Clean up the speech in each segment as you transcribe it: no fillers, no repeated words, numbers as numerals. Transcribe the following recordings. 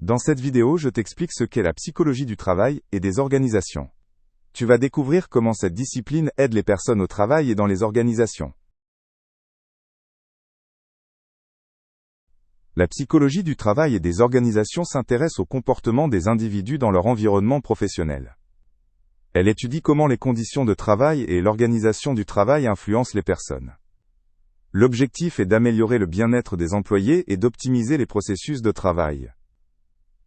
Dans cette vidéo, je t'explique ce qu'est la psychologie du travail et des organisations. Tu vas découvrir comment cette discipline aide les personnes au travail et dans les organisations. La psychologie du travail et des organisations s'intéresse au comportement des individus dans leur environnement professionnel. Elle étudie comment les conditions de travail et l'organisation du travail influencent les personnes. L'objectif est d'améliorer le bien-être des employés et d'optimiser les processus de travail.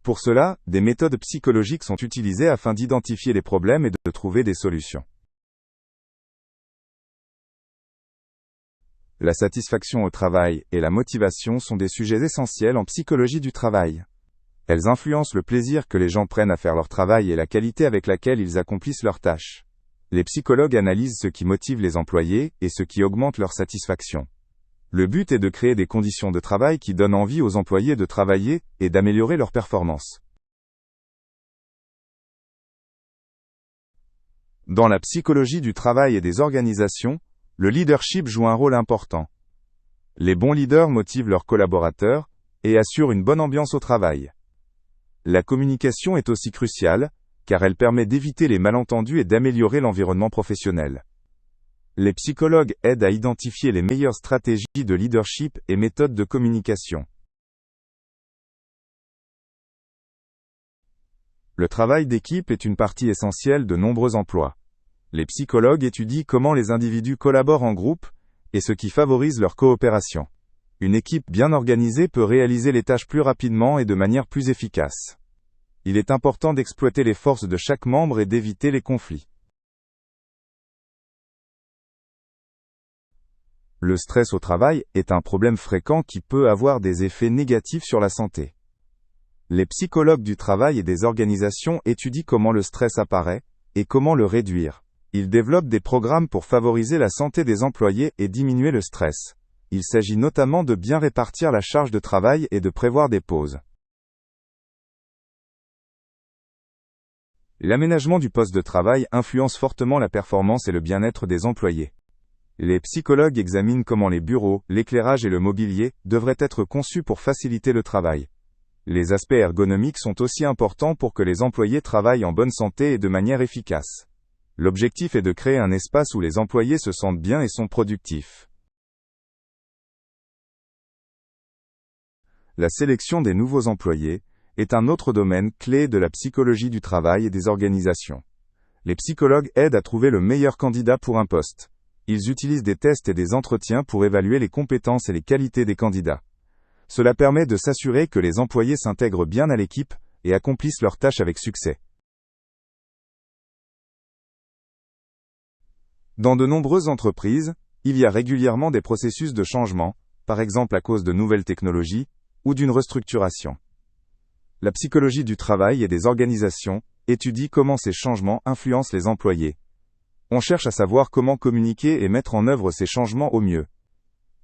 Pour cela, des méthodes psychologiques sont utilisées afin d'identifier les problèmes et de trouver des solutions. La satisfaction au travail et la motivation sont des sujets essentiels en psychologie du travail. Elles influencent le plaisir que les gens prennent à faire leur travail et la qualité avec laquelle ils accomplissent leurs tâches. Les psychologues analysent ce qui motive les employés et ce qui augmente leur satisfaction. Le but est de créer des conditions de travail qui donnent envie aux employés de travailler et d'améliorer leur performance. Dans la psychologie du travail et des organisations, le leadership joue un rôle important. Les bons leaders motivent leurs collaborateurs et assurent une bonne ambiance au travail. La communication est aussi cruciale, car elle permet d'éviter les malentendus et d'améliorer l'environnement professionnel. Les psychologues aident à identifier les meilleures stratégies de leadership et méthodes de communication. Le travail d'équipe est une partie essentielle de nombreux emplois. Les psychologues étudient comment les individus collaborent en groupe et ce qui favorise leur coopération. Une équipe bien organisée peut réaliser les tâches plus rapidement et de manière plus efficace. Il est important d'exploiter les forces de chaque membre et d'éviter les conflits. Le stress au travail est un problème fréquent qui peut avoir des effets négatifs sur la santé. Les psychologues du travail et des organisations étudient comment le stress apparaît et comment le réduire. Ils développent des programmes pour favoriser la santé des employés et diminuer le stress. Il s'agit notamment de bien répartir la charge de travail et de prévoir des pauses. L'aménagement du poste de travail influence fortement la performance et le bien-être des employés. Les psychologues examinent comment les bureaux, l'éclairage et le mobilier devraient être conçus pour faciliter le travail. Les aspects ergonomiques sont aussi importants pour que les employés travaillent en bonne santé et de manière efficace. L'objectif est de créer un espace où les employés se sentent bien et sont productifs. La sélection des nouveaux employés est un autre domaine clé de la psychologie du travail et des organisations. Les psychologues aident à trouver le meilleur candidat pour un poste. Ils utilisent des tests et des entretiens pour évaluer les compétences et les qualités des candidats. Cela permet de s'assurer que les employés s'intègrent bien à l'équipe et accomplissent leurs tâches avec succès. Dans de nombreuses entreprises, il y a régulièrement des processus de changement, par exemple à cause de nouvelles technologies ou d'une restructuration. La psychologie du travail et des organisations étudie comment ces changements influencent les employés. On cherche à savoir comment communiquer et mettre en œuvre ces changements au mieux.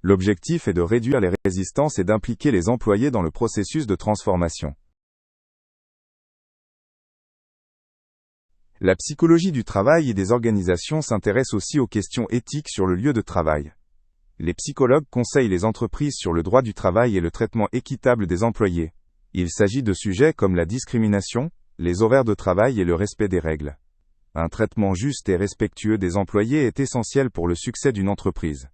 L'objectif est de réduire les résistances et d'impliquer les employés dans le processus de transformation. La psychologie du travail et des organisations s'intéresse aussi aux questions éthiques sur le lieu de travail. Les psychologues conseillent les entreprises sur le droit du travail et le traitement équitable des employés. Il s'agit de sujets comme la discrimination, les horaires de travail et le respect des règles. Un traitement juste et respectueux des employés est essentiel pour le succès d'une entreprise.